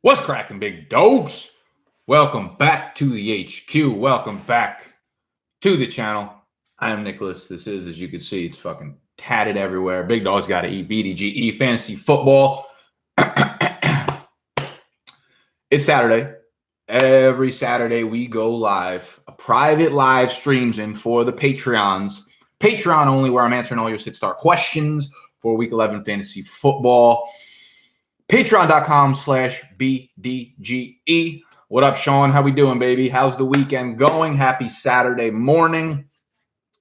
What's cracking, big dogs? Welcome back to the HQ. Welcome back to the channel. I am Nicholas. This is, as you can see, it's fucking tatted everywhere. Big dogs got to eat. BDGE fantasy football. It's Saturday. Every Saturday we go live. A private live streams in for the Patreons. Patreon only, where I'm answering all your sit-start questions for Week 11 fantasy football. Patreon.com/BDGE. What up, Sean? How we doing, baby? How's the weekend going? Happy Saturday morning.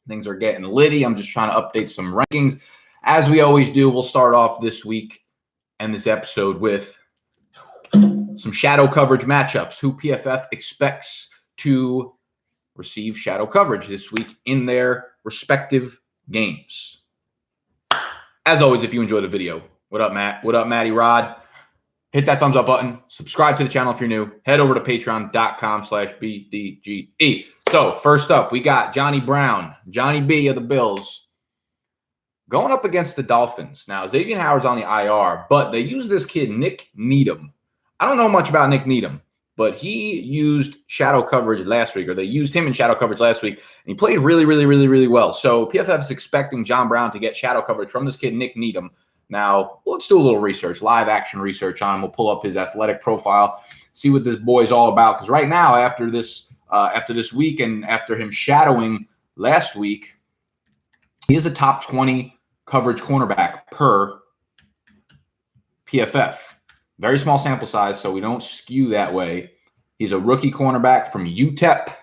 Things are getting litty. I'm just trying to update some rankings. As we always do, we'll start off this week and this episode with some shadow coverage matchups. Who PFF expects to receive shadow coverage this week in their respective games. As always, if you enjoyed the video, what up, Matt? What up, Matty Rod? Hit that thumbs up button. Subscribe to the channel if you're new. Head over to patreon.com/BDGE. So first up, we got Johnny Brown, Johnny B of the Bills, going up against the Dolphins. Now, Xavier Howard's on the IR, but they use this kid, Nick Needham. I don't know much about Nick Needham, but he used shadow coverage last week, or they used him in shadow coverage last week, and he played really well. So PFF is expecting John Brown to get shadow coverage from this kid, Nick Needham. Now, let's do a little research, live action research on him. We'll pull up his athletic profile, see what this boy's all about. Because right now, after this week and after him shadowing last week, he is a top 20 coverage cornerback per PFF. Very small sample size, so we don't skew that way. He's a rookie cornerback from UTEP.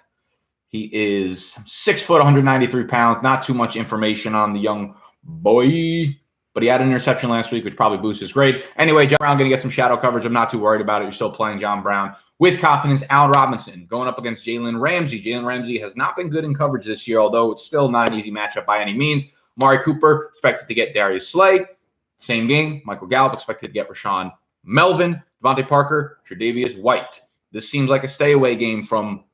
He is 6 foot, 193 pounds. Not too much information on the young boy. But he had an interception last week, which probably boosts his grade. Anyway, John Brown going to get some shadow coverage. I'm not too worried about it. You're still playing John Brown with confidence. Allen Robinson going up against Jalen Ramsey. Jalen Ramsey has not been good in coverage this year, although it's still not an easy matchup by any means. Amari Cooper expected to get Darius Slay. Same game. Michael Gallup expected to get Rashawn Melvin. Devontae Parker, Tre'Davious White. This seems like a stay-away game from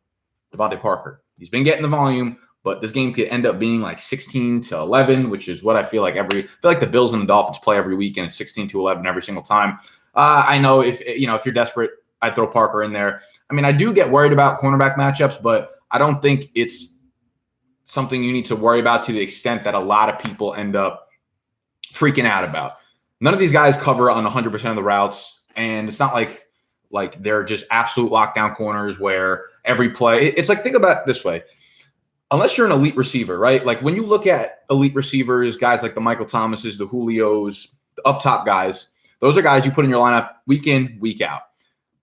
Devontae Parker. He's been getting the volume, but this game could end up being like 16-11, which is what I feel like the Bills and the Dolphins play every week, and it's 16-11 every single time. I know if you're desperate, I'd throw Parker in there. I mean, I do get worried about cornerback matchups, but I don't think it's something you need to worry about to the extent that a lot of people end up freaking out about. None of these guys cover on 100% of the routes, and it's not like they're just absolute lockdown corners where every play. It's like, think about it this way. Unless you're an elite receiver, right? Like when you look at elite receivers, guys like the Michael Thomases, the Julios, the up top guys, those are guys you put in your lineup week in, week out.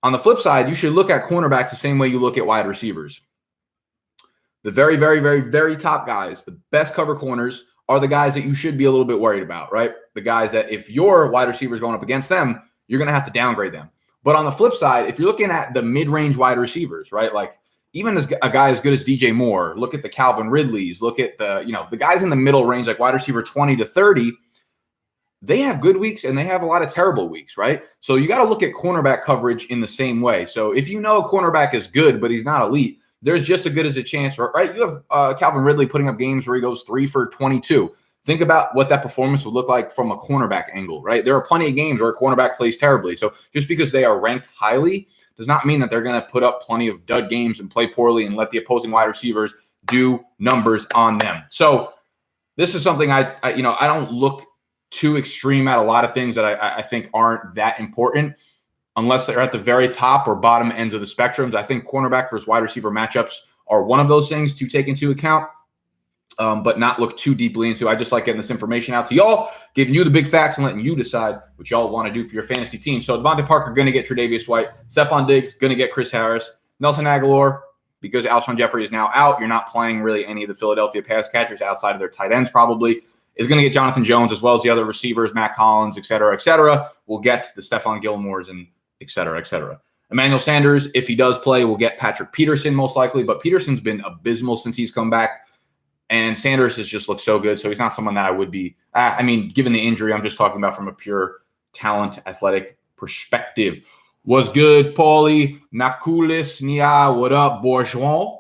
On the flip side, you should look at cornerbacks the same way you look at wide receivers. The very top guys, the best cover corners, are the guys that you should be a little bit worried about, right? The guys that if your wide receiver is going up against them, you're going to have to downgrade them. But on the flip side, if you're looking at the mid-range wide receivers, right, like even as a guy as good as DJ Moore, look at the Calvin Ridleys, look at the guys in the middle range, like wide receiver 20 to 30, they have good weeks and they have a lot of terrible weeks, right? So you got to look at cornerback coverage in the same way. So if you know a cornerback is good, but he's not elite, there's just as good as a chance, right? You have Calvin Ridley putting up games where he goes 3 for 22. Think about what that performance would look like from a cornerback angle, right? There are plenty of games where a cornerback plays terribly. So just because they are ranked highly does not mean that they're going to put up plenty of dud games and play poorly and let the opposing wide receivers do numbers on them. So this is something I don't look too extreme at a lot of things that I think aren't that important unless they're at the very top or bottom ends of the spectrums. I think cornerback versus wide receiver matchups are one of those things to take into account, but not look too deeply into. I just like getting this information out to y'all, giving you the big facts and letting you decide what y'all want to do for your fantasy team. So Devontae Parker going to get Tre'Davious White. Stephon Diggs going to get Chris Harris. Nelson Aguilar, because Alshon Jeffrey is now out, you're not playing really any of the Philadelphia pass catchers outside of their tight ends probably, is going to get Jonathan Jones as well as the other receivers, Matt Collins, et cetera, et cetera. We'll get the Stephon Gilmores and et cetera, et cetera. Emmanuel Sanders, if he does play, will get Patrick Peterson most likely, but Peterson's been abysmal since he's come back. And Sanders has just looked so good, so he's not someone that I would be. Given the injury, I'm just talking about from a pure talent, athletic perspective. Was good, Paulie, Nakulis, Nia, what up, Bourgeois?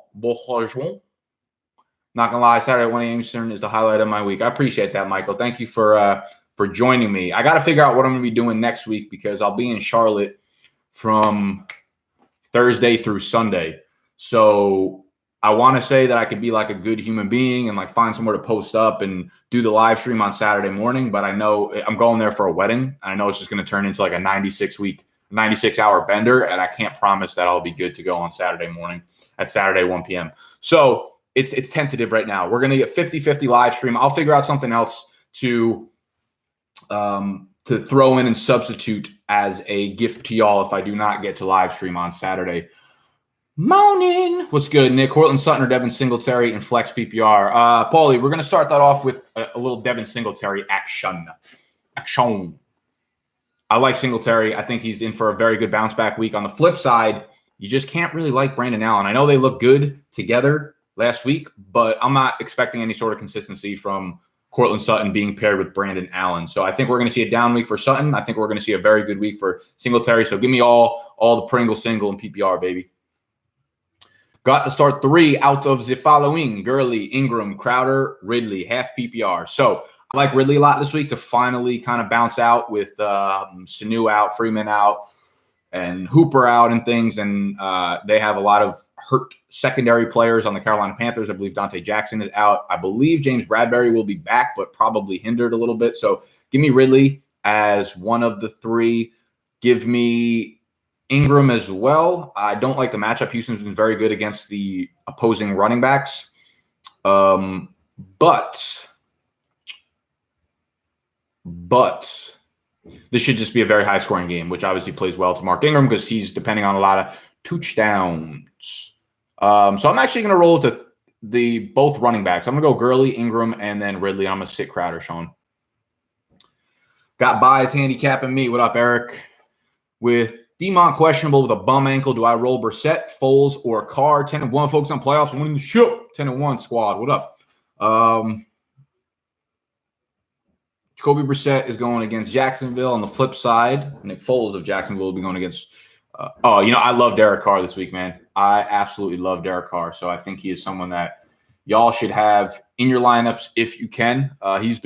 Not gonna lie, Saturday at 1 a.m. Eastern is the highlight of my week. I appreciate that, Michael. Thank you for joining me. I got to figure out what I'm gonna be doing next week because I'll be in Charlotte from Thursday through Sunday. So I want to say that I could be like a good human being and like find somewhere to post up and do the live stream on Saturday morning. But I know I'm going there for a wedding. And I know it's just going to turn into like a 96-hour bender. And I can't promise that I'll be good to go on Saturday morning at Saturday, 1 p.m. So it's tentative right now. We're going to get 50-50 live stream. I'll figure out something else to throw in and substitute as a gift to y'all if I do not get to live stream on Saturday. Morning. What's good, Nick? Cortland Sutton or Devin Singletary in flex PPR? Paulie, we're going to start that off with a little Devin Singletary action. I like Singletary. I think he's in for a very good bounce back week. On the flip side, you just can't really like Brandon Allen. I know they look good together last week, but I'm not expecting any sort of consistency from Cortland Sutton being paired with Brandon Allen. So I think we're going to see a down week for Sutton. I think we're going to see a very good week for Singletary. So give me all the Pringle single and PPR, baby. Got to start 3 out of the following: Gurley, Ingram, Crowder, Ridley, half PPR. So I like Ridley a lot this week to finally kind of bounce out with Sanu out, Freeman out, and Hooper out and things. And they have a lot of hurt secondary players on the Carolina Panthers. I believe Dante Jackson is out. I believe James Bradbury will be back, but probably hindered a little bit. So give me Ridley as one of the 3. Give me Ingram as well. I don't like the matchup. Houston's been very good against the opposing running backs. But this should just be a very high-scoring game, which obviously plays well to Mark Ingram because he's depending on a lot of touchdowns. So I'm actually going to roll with the both running backs. I'm going to go Gurley, Ingram, and then Ridley. I'm going to sit Crowder, Sean. Got buys handicapping me. What up, Eric? With Demont questionable with a bum ankle, do I roll Brissett, Foles, or Carr? 10-1, focus on playoffs, winning the show. 10-1 squad. What up? Jacoby Brissett is going against Jacksonville. On the flip side, Nick Foles of Jacksonville will be going against I love Derek Carr this week, man. I absolutely love Derek Carr. So I think he is someone that y'all should have in your lineups if you can. He's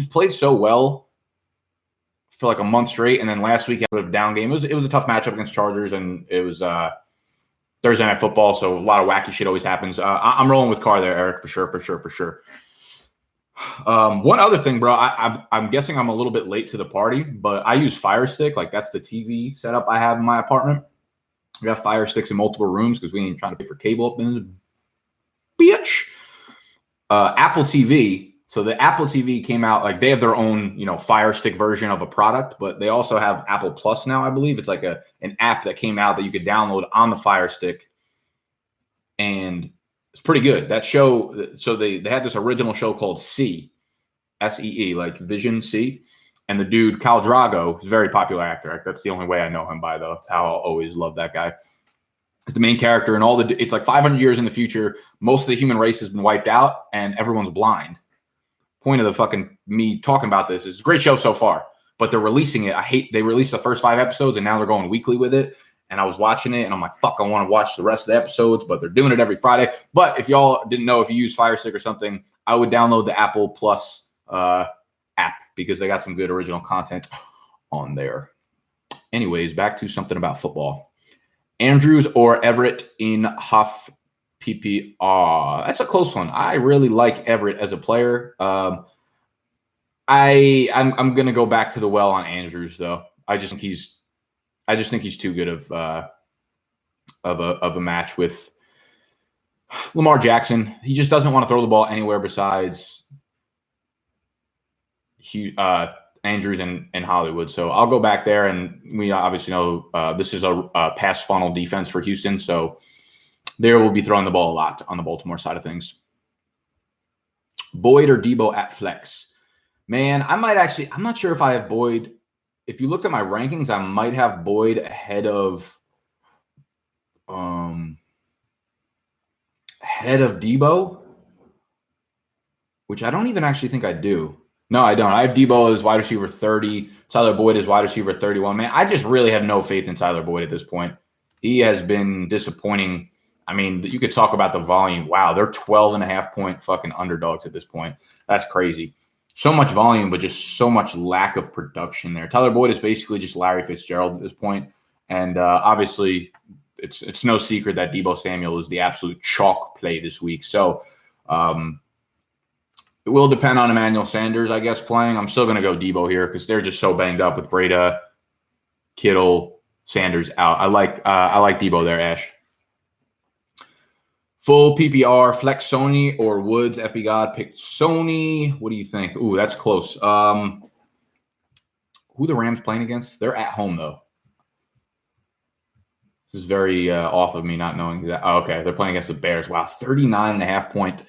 played so well for like a month straight, and then last week he had a down game. It was a tough matchup against Chargers, and it was Thursday Night Football, so a lot of wacky shit always happens. I'm rolling with Carr there, Eric, for sure. One other thing, bro, I'm guessing I'm a little bit late to the party, but I use Fire Stick. Like, that's the TV setup I have in my apartment. We have Fire Sticks in multiple rooms because we ain't trying to pay for cable up in the bitch. Apple TV. So the Apple TV came out, like they have their own, Fire Stick version of a product, but they also have Apple Plus now, I believe. It's like an app that came out that you could download on the Fire Stick. And it's pretty good. That show, so they had this original show called See, S-E-E, like Vision C. And the dude, Khal Drogo, is a very popular actor. That's the only way I know him by, though. That's how I'll always love that guy. It's the main character, and it's like 500 years in the future. Most of the human race has been wiped out, and everyone's blind. Point of the fucking me talking about this is a great show so far, but they're releasing it. They released the first 5 episodes, and now they're going weekly with it. And I was watching it, and I'm like, fuck, I want to watch the rest of the episodes, but they're doing it every Friday. But if y'all didn't know, if you use Fire Stick or something, I would download the Apple Plus app because they got some good original content on there. Anyways, back to something about football. Andrews or Everett in Huff PPR? That's a close one. I really like Everett as a player. I'm going to go back to the well on Andrews, though. I just think he's too good of a match with Lamar Jackson. He just doesn't want to throw the ball anywhere besides Andrews and Hollywood. So I'll go back there, and we obviously know this is a pass funnel defense for Houston, so there will be throwing the ball a lot on the Baltimore side of things. Boyd or Debo at flex? Man, I'm not sure if I have Boyd. If you looked at my rankings, I might have Boyd ahead of Debo, which I don't even actually think I do. No, I don't. I have Debo as wide receiver 30. Tyler Boyd as wide receiver 31. Man, I just really have no faith in Tyler Boyd at this point. He has been disappointing. I mean, you could talk about the volume. Wow, they're 12.5-point fucking underdogs at this point. That's crazy. So much volume, but just so much lack of production there. Tyler Boyd is basically just Larry Fitzgerald at this point. And obviously, it's no secret that Deebo Samuel is the absolute chalk play this week. So it will depend on Emmanuel Sanders, I guess, playing. I'm still going to go Deebo here because they're just so banged up with Breda, Kittle, Sanders out. I like Deebo there, Ash. Full PPR, flex Sony or Woods. FB God picked Sony. What do you think? Ooh, that's close. Who the Rams playing against? They're at home, though. This is very off of me not knowing that. Oh, okay, they're playing against the Bears. Wow, 39.5 point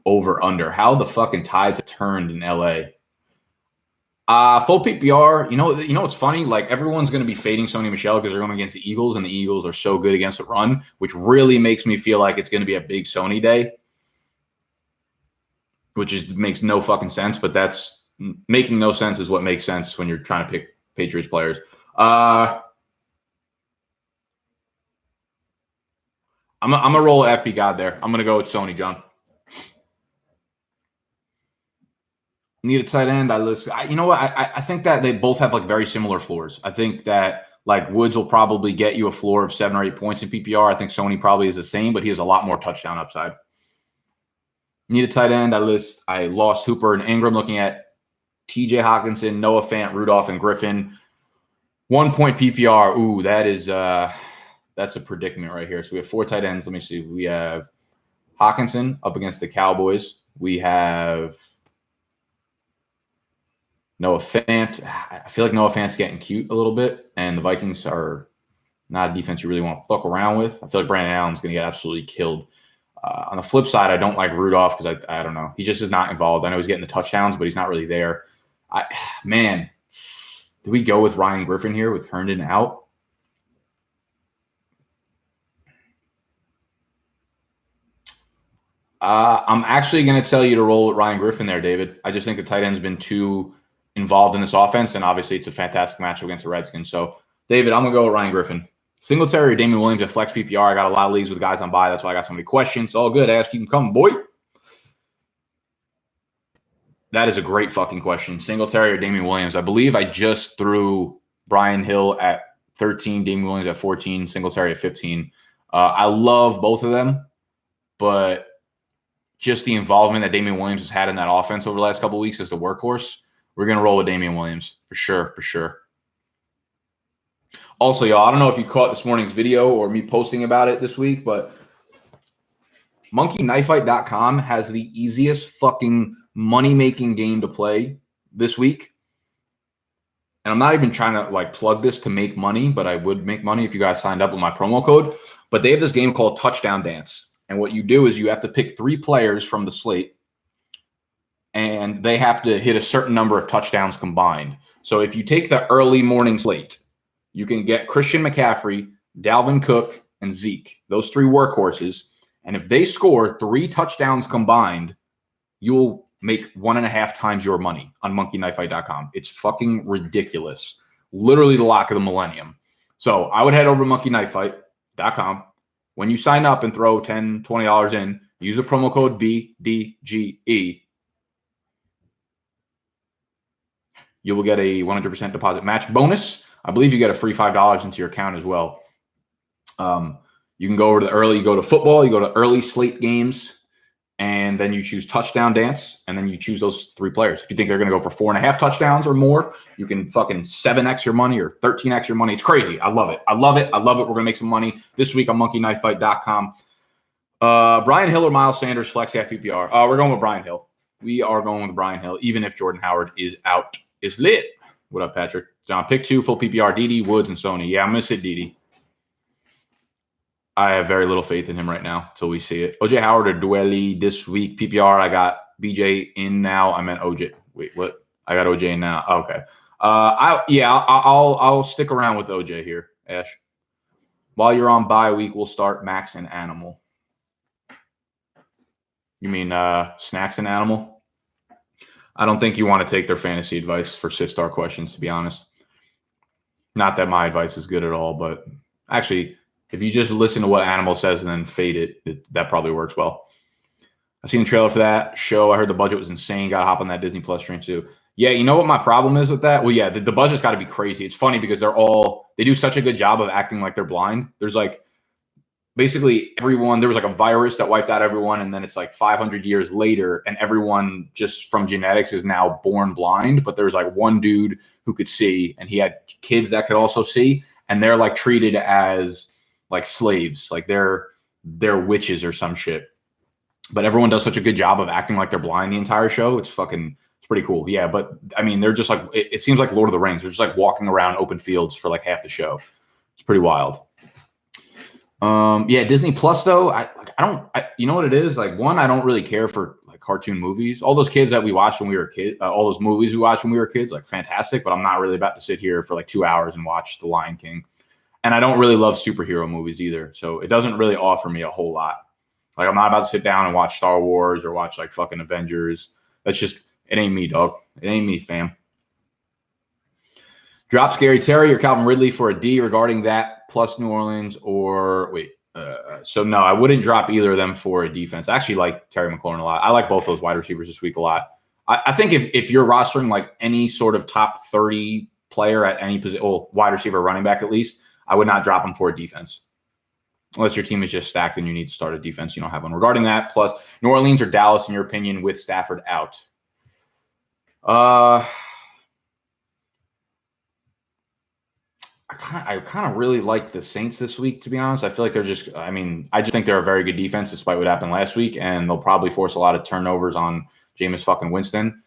over under. How the fucking tides have turned in LA. Full PPR. You know what's funny? Like, everyone's going to be fading Sony Michel because they're going against the Eagles, and the Eagles are so good against the run, which really makes me feel like it's going to be a big Sony day, which makes no fucking sense. But that's making no sense is what makes sense when you're trying to pick Patriots players. I'm gonna roll FP God there. I'm gonna go with Sony, John. Need a tight end. You know what? I think that they both have like very similar floors. I think that like Woods will probably get you a floor of 7 or 8 points in PPR. I think Sony probably is the same, but he has a lot more touchdown upside. Need a tight end. I lost Hooper and Ingram. Looking at TJ Hawkinson, Noah Fant, Rudolph, and Griffin. 1 point PPR. Ooh, that's a predicament right here. So we have 4 tight ends. Let me see. We have Hawkinson up against the Cowboys. We have Noah Fant. I feel like Noah Fant's getting cute a little bit, and the Vikings are not a defense you really want to fuck around with. I feel like Brandon Allen's going to get absolutely killed. On the flip side, I don't like Rudolph because I don't know. He just is not involved. I know he's getting the touchdowns, but he's not really there. Man, do we go with Ryan Griffin here with Herndon out? I'm actually going to tell you to roll with Ryan Griffin there, David. I just think the tight end's been too involved in this offense, and obviously it's a fantastic matchup against the Redskins. So, David, I'm going to go with Ryan Griffin. Singletary or Damian Williams at flex PPR. I got a lot of leagues with guys on bye. That's why I got so many questions. It's all good. Ask, keep them coming, boy. That is a great fucking question. Singletary or Damian Williams. I believe I just threw Brian Hill at 13, Damian Williams at 14, Singletary at 15. I love both of them, but just the involvement that Damian Williams has had in that offense over the last couple of weeks as the workhorse, we're going to roll with Damian Williams for sure. Also, y'all, I don't know if you caught this morning's video or me posting about it this week, but monkeyknifefight.com has the easiest fucking money-making game to play this week. And I'm not even trying to like plug this to make money, but I would make money if you guys signed up with my promo code. But they have this game called Touchdown Dance. And what you do is you have to pick 3 players from the slate, and they have to hit a certain number of touchdowns combined. So if you take the early morning slate, you can get Christian McCaffrey, Dalvin Cook, and Zeke, those 3 workhorses. And if they score 3 touchdowns combined, you'll make 1.5 times your money on monkeyknifefight.com. It's fucking ridiculous. Literally the lock of the millennium. So I would head over to monkeyknifefight.com. When you sign up and throw $10, $20 in, use the promo code BDGE. You will get a 100% deposit match bonus. I believe you get a free $5 into your account as well. You can go over to you go to football, you go to early slate games, and then you choose touchdown dance, and then you choose those 3 players. If you think they're going to go for 4.5 touchdowns or more, you can fucking 7x your money or 13x your money. It's crazy. I love it. We're going to make some money this week on monkeyknifefight.com. Brian Hill or Miles Sanders, flex half PPR. We're going with Brian Hill. We are going with Brian Hill, even if Jordan Howard is out. It's lit. What up, Patrick? John, pick 2, full PPR, Dede, Woods, and Sony. Yeah, I'm going to sit Dede. I have very little faith in him right now until we see it. OJ Howard or Dwelly this week. PPR, I got BJ in now. I meant OJ. Wait, what? I got OJ in now. Okay. I'll stick around with OJ here, Ash. While you're on bye week, we'll start Max and Animal. You mean Snacks and Animal? I don't think you want to take their fantasy advice for Sistar questions, to be honest. Not that my advice is good at all, but actually, if you just listen to what Animal says and then fade it, that probably works well. I've seen the trailer for that show. I heard the budget was insane. Got to hop on that Disney Plus stream too. Yeah, you know what my problem is with that? Well, yeah, the budget's got to be crazy. It's funny because they do such a good job of acting like they're blind. There's like basically everyone, there was like a virus that wiped out everyone, and then it's like 500 years later, and everyone just from genetics is now born blind. But there's like one dude who could see, and he had kids that could also see, and they're like treated as like slaves, like they're witches or some shit. But everyone does such a good job of acting like they're blind the entire show. It's pretty cool. Yeah, but I mean, they're just like it seems like Lord of the Rings. They're just like walking around open fields for like half the show. It's pretty wild. Yeah, Disney Plus though, you know what it is? Like, one, I don't really care for like cartoon movies. All those kids that we watched when we were kids, all those movies we watched when we were kids, like fantastic. But I'm not really about to sit here for like 2 hours and watch The Lion King. And I don't really love superhero movies either, so it doesn't really offer me a whole lot. Like, I'm not about to sit down and watch Star Wars or watch like fucking Avengers. That's just it ain't me, dog. It ain't me, fam. Drop Scary Terry or Calvin Ridley for a D regarding that plus New Orleans or wait. So no, I wouldn't drop either of them for a defense. I actually like Terry McLaurin a lot. I like both those wide receivers this week a lot. I think if you're rostering like any sort of top 30 player at any position, well, wide receiver, running back at least, I would not drop him for a defense. Unless your team is just stacked and you need to start a defense, you don't have one. Regarding that, plus New Orleans or Dallas, in your opinion, with Stafford out? I kind of really like the Saints this week, to be honest. I feel like I just think they're a very good defense despite what happened last week, and they'll probably force a lot of turnovers on Jameis fucking Winston.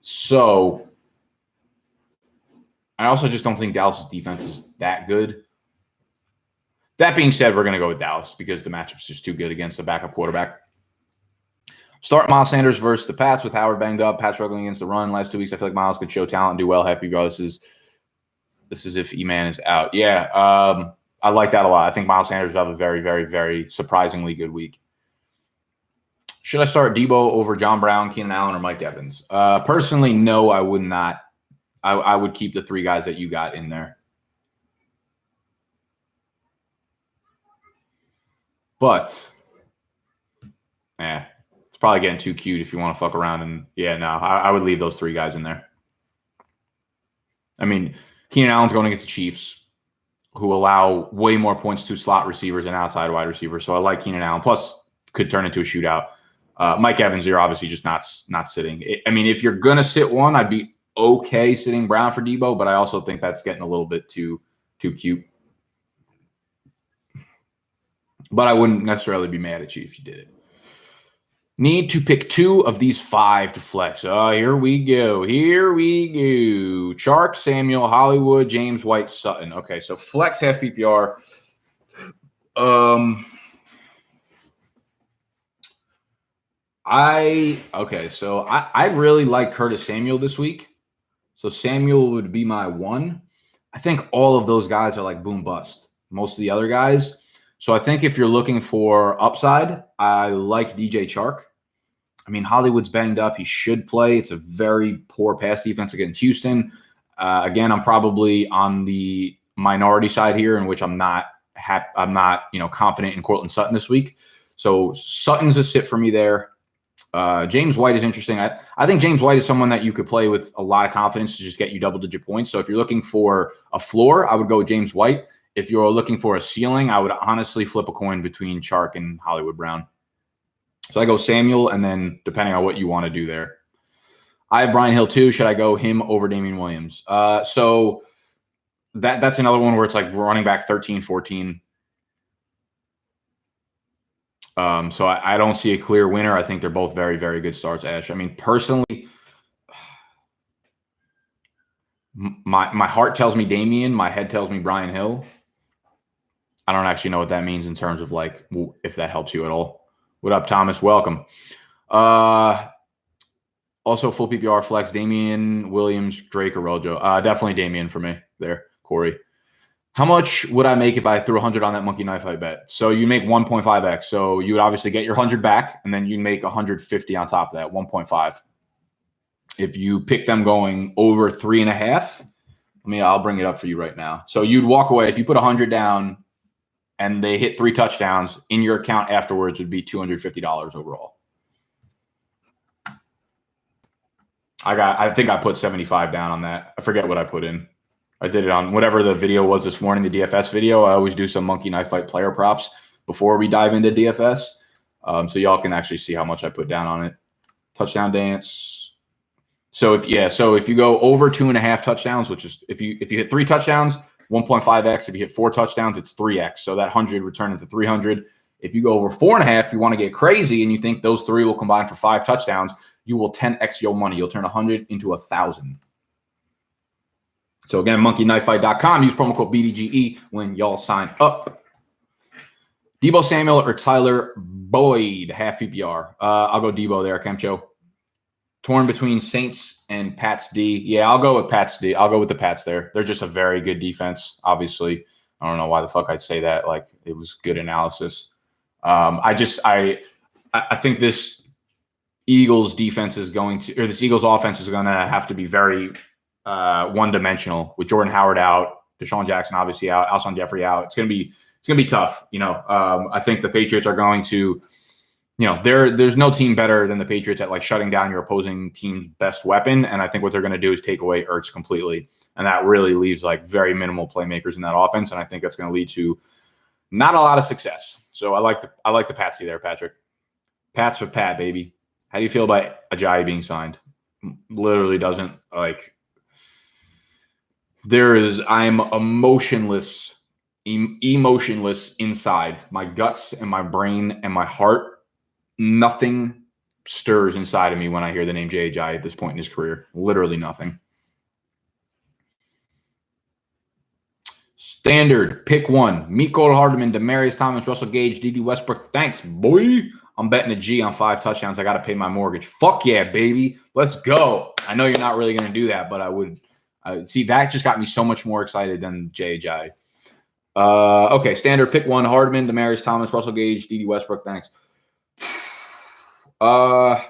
So I also just don't think Dallas' defense is that good. That being said, we're going to go with Dallas because the matchup's just too good against the backup quarterback. Start Miles Sanders versus the Pats with Howard banged up. Pats struggling against the run last 2 weeks. I feel like Miles could show talent and do well. Happy go. This is if E-Man is out. Yeah, I like that a lot. I think Miles Sanders will have a very, very, very surprisingly good week. Should I start Debo over John Brown, Keenan Allen, or Mike Evans? Personally, no, I would not. I would keep the three guys that you got in there. But, it's probably getting too cute if you want to fuck around. And, yeah, no, I would leave those three guys in there. I mean, Keenan Allen's going against the Chiefs, who allow way more points to slot receivers and outside wide receivers. So I like Keenan Allen. Plus, could turn into a shootout. Mike Evans, you're obviously just not sitting. I mean, if you're going to sit one, I'd be okay sitting Brown for Debo, but I also think that's getting a little bit too cute. But I wouldn't necessarily be mad at you if you did it. Need to pick 2 of these 5 to flex. Here we go. Chark, Samuel, Hollywood, James White, Sutton. Okay, so flex half PPR. I really like Curtis Samuel this week. So Samuel would be my 1. I think all of those guys are like boom bust. Most of the other guys. So I think if you're looking for upside, I like DJ Chark. I mean, Hollywood's banged up. He should play. It's a very poor pass defense against Houston. Again, I'm probably on the minority side here, in which I'm not confident in Cortland Sutton this week. So Sutton's a sit for me there. James White is interesting. I think James White is someone that you could play with a lot of confidence to just get you double-digit points. So if you're looking for a floor, I would go with James White. If you're looking for a ceiling, I would honestly flip a coin between Chark and Hollywood Brown. So I go Samuel, and then depending on what you want to do there. I have Brian Hill too. Should I go him over Damian Williams? So that's another one where it's like running back 13, 14. So I don't see a clear winner. I think they're both very, very good starts, Ash. I mean, personally, my heart tells me Damian. My head tells me Brian Hill. I don't actually know what that means in terms of like if that helps you at all. What up, Thomas? Welcome. Also, full PPR flex, Damian Williams, Drake, or Rojo. Definitely Damian for me there, Corey. How much would I make if I threw 100 on that monkey knife I bet? So you make 1.5x. So you would obviously get your 100 back, and then you make 150 on top of that, 1.5. If you pick them going over 3.5, I'll bring it up for you right now. So you'd walk away if you put 100 down and they hit 3 touchdowns, in your account afterwards would be $250 overall. I think I put 75 down on that. I forget what I put in. I did it on whatever the video was this morning, the DFS video. I always do some Monkey Knife Fight player props before we dive into DFS. So y'all can actually see how much I put down on it. Touchdown dance. So if you go over 2.5 touchdowns, which is if you hit 3 touchdowns, 1.5x. If you hit 4 touchdowns, it's 3x. So that 100 return into 300. If you go over 4.5, you want to get crazy and you think those 3 will combine for 5 touchdowns, you will 10x your money. You'll turn 100 into 1,000. So again, monkeyknifefight.com. Use promo code BDGE when y'all sign up. Deebo Samuel or Tyler Boyd, half PPR. I'll go Deebo there, Kemcho. Torn between Saints and Pats D. Yeah, I'll go with Pats D. I'll go with the Pats there. They're just a very good defense, obviously. I don't know why the fuck I'd say that. Like, it was good analysis. I think this Eagles defense is going to, or this Eagles offense is going to have to be very one-dimensional with Jordan Howard out, Deshaun Jackson obviously out, Alshon Jeffrey out. It's going to be tough. I think the Patriots are going to, there's no team better than the Patriots at like shutting down your opposing team's best weapon. And I think what they're going to do is take away Ertz completely. And that really leaves like very minimal playmakers in that offense. And I think that's going to lead to not a lot of success. So I like the Patsy there, Patrick. Pats for Pat, baby. How do you feel about Ajayi being signed? Literally doesn't like. I'm emotionless inside my guts and my brain and my heart. Nothing stirs inside of me when I hear the name Jay Ajayi at this point in his career. Literally nothing. Standard, pick 1. Mecole Hardman, Demaryius Thomas, Russell Gage, D.D. Westbrook. Thanks, boy. I'm betting a G on 5 touchdowns. I got to pay my mortgage. Fuck yeah, baby. Let's go. I know you're not really going to do that, but I would. See, that just got me so much more excited than Jay Ajayi. Okay, standard, pick 1. Hardman, Demaryius Thomas, Russell Gage, D.D. Westbrook. Thanks. Man,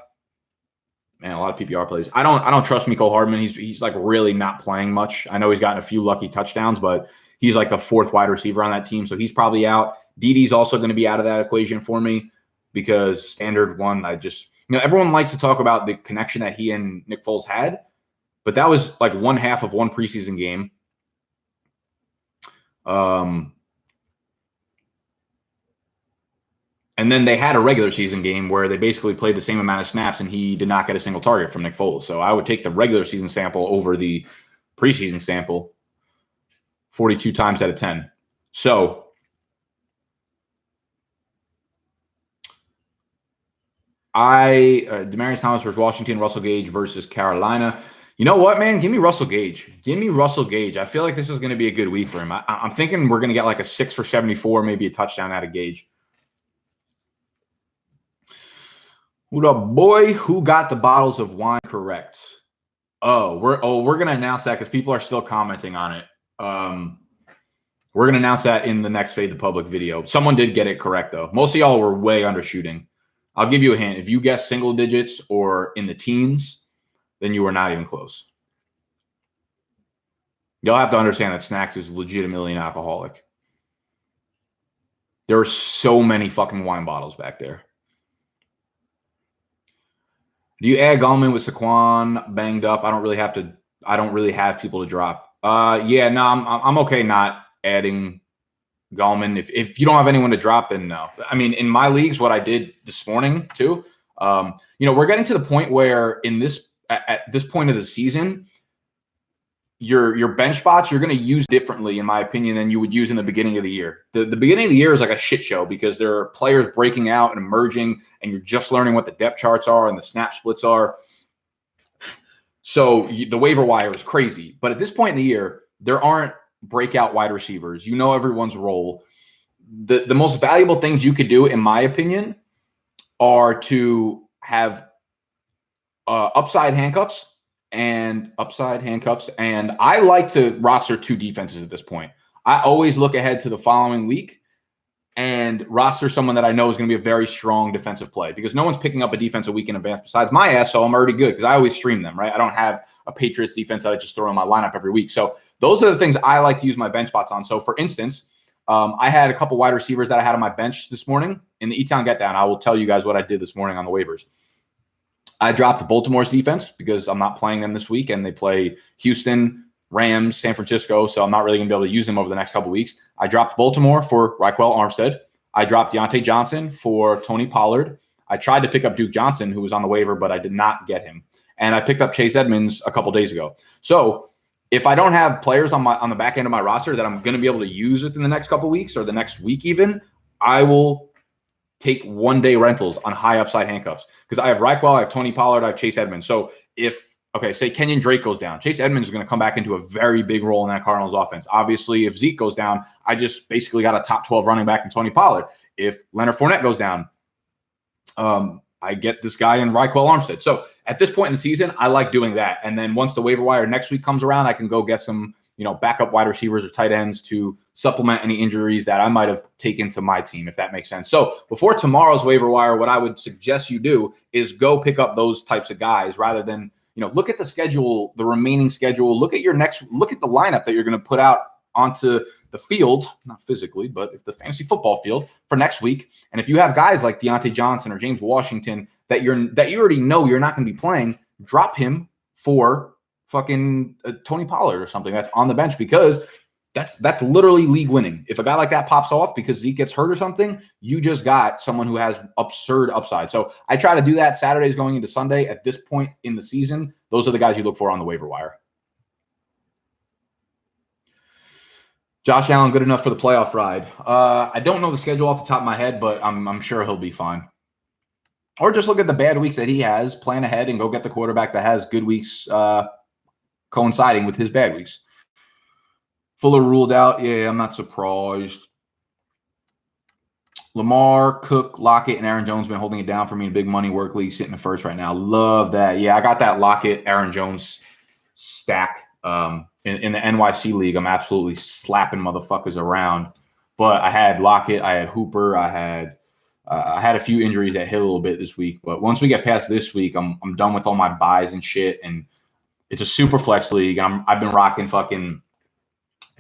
a lot of PPR plays. I don't trust Mecole Hardman. He's like really not playing much. I know he's gotten a few lucky touchdowns, but he's like the 4th wide receiver on that team, so he's probably out. DD's also going to be out of that equation for me because standard 1, I just everyone likes to talk about the connection that he and Nick Foles had, but that was like 1/2 of one preseason game. And then they had a regular season game where they basically played the same amount of snaps and he did not get a single target from Nick Foles. So I would take the regular season sample over the preseason sample 42 times out of 10. So Demaryius Thomas versus Washington, Russell Gage versus Carolina. You know what, man? Give me Russell Gage. Give me Russell Gage. I feel like this is going to be a good week for him. I'm thinking we're going to get like a 6 for 74, maybe a touchdown out of Gage. What up, boy? Who got the bottles of wine correct? We're going to announce that because people are still commenting on it. We're going to announce that in the next Fade the Public video. Someone did get it correct, though. Most of y'all were way undershooting. I'll give you a hint. If you guess single digits or in the teens, then you are not even close. Y'all have to understand that Snacks is legitimately an alcoholic. There are so many fucking wine bottles back there. Do you add Gallman with Saquon banged up? I don't really have people to drop. Yeah, no, I'm okay not adding Gallman. If you don't have anyone to drop, then no. I mean, in my leagues, what I did this morning too, we're getting to the point where at this point of the season, your bench spots you're going to use differently, in my opinion, than you would use in the beginning of the year. The beginning of the year is like a shit show because there are players breaking out and emerging, and you're just learning what the depth charts are and the snap splits are. So the waiver wire is crazy. But at this point in the year, there aren't breakout wide receivers. You know everyone's role. The most valuable things you could do, in my opinion, are to have upside handcuffs. And I like to roster 2 defenses at this point. I always look ahead to the following week and roster someone that I know is going to be a very strong defensive play because no one's picking up a defense a week in advance besides my ass, so I'm already good because I always stream them, right? I don't have a Patriots defense that I just throw in my lineup every week. So those are the things I like to use my bench spots on. So for instance, I had a couple wide receivers that I had on my bench this morning in the E-Town Get Down. I will tell you guys what I did this morning on the waivers. I dropped Baltimore's defense because I'm not playing them this week, and they play Houston, Rams, San Francisco, so I'm not really going to be able to use them over the next couple of weeks. I dropped Baltimore for Raquel Armstead. I dropped Deontay Johnson for Tony Pollard. I tried to pick up Duke Johnson, who was on the waiver, but I did not get him. And I picked up Chase Edmonds a couple days ago. So if I don't have players on the back end of my roster that I'm going to be able to use within the next couple of weeks or the next week even, I will take one-day rentals on high upside handcuffs because I have Raquel, I have Tony Pollard, I have Chase Edmonds. So say Kenyon Drake goes down, Chase Edmonds is going to come back into a very big role in that Cardinals offense. Obviously, if Zeke goes down, I just basically got a top 12 running back in Tony Pollard. If Leonard Fournette goes down, I get this guy in Raquel Armstead. So at this point in the season, I like doing that. And then once the waiver wire next week comes around, I can go get some, backup wide receivers or tight ends to supplement any injuries that I might have taken to my team, if that makes sense. So before tomorrow's waiver wire, what I would suggest you do is go pick up those types of guys rather than, look at the schedule, the remaining schedule, look at the lineup that you're going to put out onto the field, not physically, but if the fantasy football field for next week. And if you have guys like Deontay Johnson or James Washington that you already know you're not going to be playing, drop him for fucking Tony Pollard or something that's on the bench because that's literally league winning. If a guy like that pops off because Zeke gets hurt or something, you just got someone who has absurd upside. So I try to do that Saturdays going into Sunday. At this point in the season, those are the guys you look for on the waiver wire. Josh Allen, good enough for the playoff ride. I don't know the schedule off the top of my head, but I'm sure he'll be fine. Or just look at the bad weeks that he has, plan ahead, and go get the quarterback that has good weeks coinciding with his bad weeks. Fuller ruled out. Yeah, I'm not surprised. Lamar, Cook, Lockett, and Aaron Jones been holding it down for me in big money work league, sitting in first right now. Love that. Yeah, I got that Lockett, Aaron Jones stack. In the NYC league, I'm absolutely slapping motherfuckers around. But I had Lockett, I had Hooper, I had a few injuries that hit a little bit this week. But once we get past this week, I'm done with all my buys and shit. And it's a super flex league. I've been rocking fucking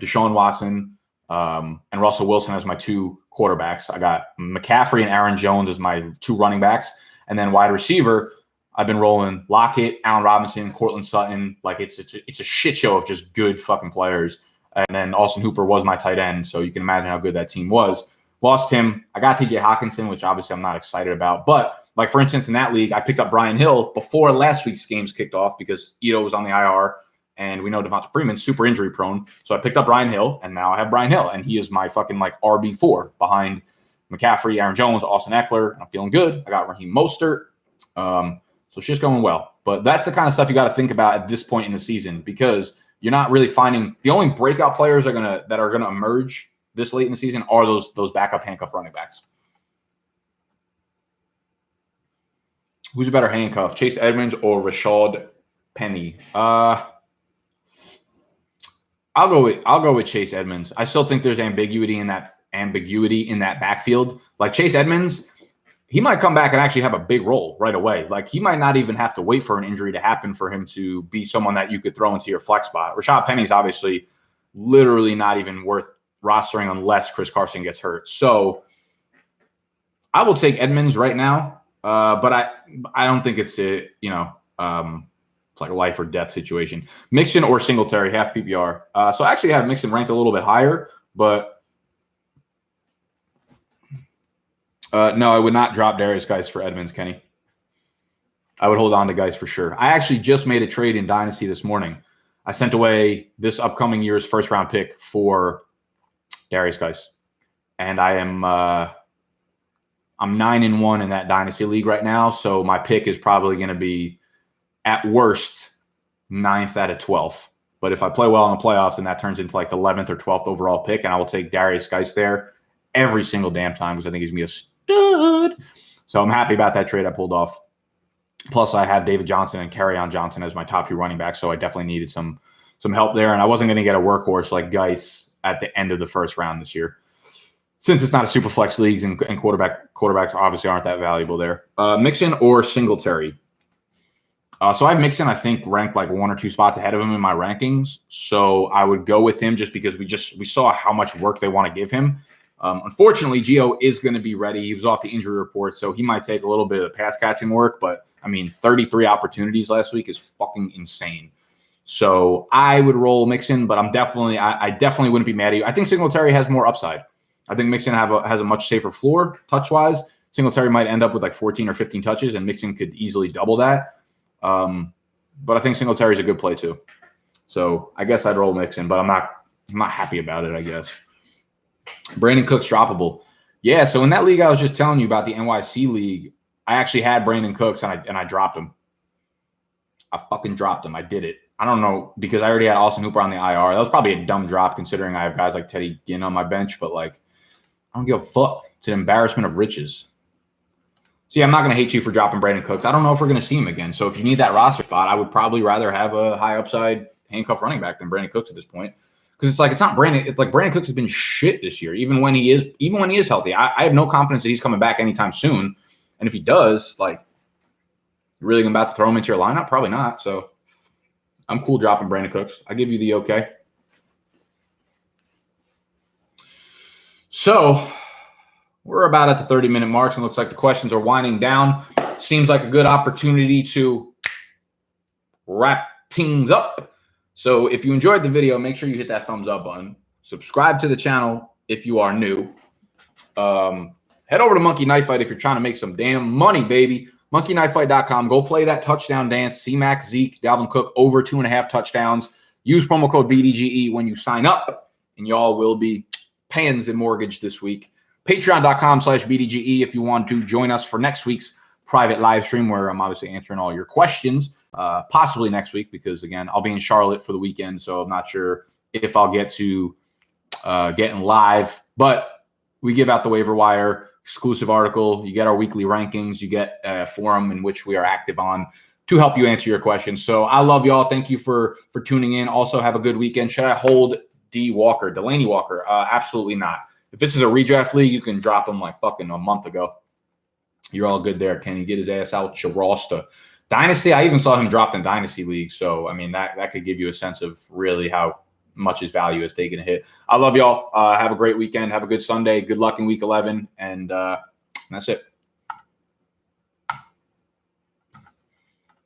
Deshaun Watson and Russell Wilson as my two quarterbacks. I got McCaffrey and Aaron Jones as my two running backs. And then wide receiver, I've been rolling Lockett, Allen Robinson, Cortland Sutton. Like it's a shit show of just good fucking players. And then Austin Hooper was my tight end, so you can imagine how good that team was. Lost him. I got TJ Hawkinson, which obviously I'm not excited about. But like for instance, in that league, I picked up Brian Hill before last week's games kicked off because Ito was on the IR, and we know Devonta Freeman's super injury prone. So I picked up Brian Hill, and now I have Brian Hill, and he is my fucking like RB4 behind McCaffrey, Aaron Jones, Austin Eckler. And I'm feeling good. I got Raheem Mostert. So it's just going well. But that's the kind of stuff you got to think about at this point in the season because you're not really finding the only breakout players that are gonna emerge this late in the season are those backup handcuff running backs. Who's a better handcuff, Chase Edmonds or Rashad Penny? I'll go with Chase Edmonds. I still think there's ambiguity in that backfield. Like Chase Edmonds, he might come back and actually have a big role right away. Like he might not even have to wait for an injury to happen for him to be someone that you could throw into your flex spot. Rashad Penny's obviously literally not even worth rostering unless Chris Carson gets hurt. So I will take Edmonds right now, but I don't think it's it's like a life or death situation. Mixon or Singletary, half PPR. So I actually have Mixon ranked a little bit higher, but no, I would not drop Darius Geis for Edmonds, Kenny. I would hold on to Geis for sure. I actually just made a trade in Dynasty this morning. I sent away this upcoming year's first-round pick for Darius Geis. And I'm 9-1 in that Dynasty league right now, so my pick is probably going to be, at worst, 9th out of 12th. But if I play well in the playoffs, then that turns into like the 11th or 12th overall pick, and I will take Darius Geis there every single damn time because I think he's going to be a stud. So I'm happy about that trade I pulled off. Plus, I had David Johnson and Kerryon Johnson as my top two running backs, so I definitely needed some help there. And I wasn't going to get a workhorse like Geis at the end of the first round this year. Since it's not a super flex leagues and quarterbacks obviously aren't that valuable there. Mixon or Singletary? So I have Mixon, I think, ranked like 1 or 2 spots ahead of him in my rankings. So I would go with him just because we saw how much work they want to give him. Unfortunately, Gio is going to be ready. He was off the injury report, so he might take a little bit of pass catching work. But, I mean, 33 opportunities last week is fucking insane. So I would roll Mixon, but I definitely wouldn't be mad at you. I think Singletary has more upside. I think Mixon has a much safer floor touch-wise. Singletary might end up with like 14 or 15 touches, and Mixon could easily double that. But I think Singletary is a good play too. So I guess I'd roll Mixon, but I'm not happy about it, I guess. Brandon Cooks droppable. Yeah, so in that league I was just telling you about, the NYC league, I actually had Brandon Cooks and I dropped him. I fucking dropped him. I did it. I don't know, because I already had Austin Hooper on the IR. That was probably a dumb drop considering I have guys like Teddy Ginn on my bench, but like, I don't give a fuck. It's an embarrassment of riches. So yeah, I'm not going to hate you for dropping Brandon Cooks. I don't know if we're going to see him again. So if you need that roster spot, I would probably rather have a high upside handcuff running back than Brandon Cooks at this point. Because it's not Brandon. It's like Brandon Cooks has been shit this year, even when he is healthy. I have no confidence that he's coming back anytime soon. And if he does, like, you're really about to throw him into your lineup? Probably not. So I'm cool dropping Brandon Cooks. I give you the okay. So we're about at the 30-minute marks, and looks like the questions are winding down. Seems like a good opportunity to wrap things up. So if you enjoyed the video, make sure you hit that thumbs up button. Subscribe to the channel if you are new. Head over to Monkey Knife Fight if you're trying to make some damn money, baby. MonkeyKnifeFight.com. Go play that touchdown dance. C-Mac, Zeke, Dalvin Cook over 2.5 touchdowns. Use promo code BDGE when you sign up, and y'all will be paying the mortgage this week. Patreon.com/BDGE if you want to join us for next week's private live stream, where I'm obviously answering all your questions. Possibly next week, because again, I'll be in Charlotte for the weekend, so I'm not sure if I'll get to getting live. But we give out the waiver wire exclusive article. You get our weekly rankings. You get a forum in which we are active on to help you answer your questions. So I love y'all. Thank you for tuning in. Also, have a good weekend. Should I hold Delaney Walker? Absolutely not. If this is a redraft league, you can drop him like fucking a month ago. You're all good there. Can you get his ass out your roster? Dynasty, I even saw him dropped in Dynasty League. So, I mean, that could give you a sense of really how much his value has taken a hit. I love y'all. Have a great weekend. Have a good Sunday. Good luck in Week 11. And that's it.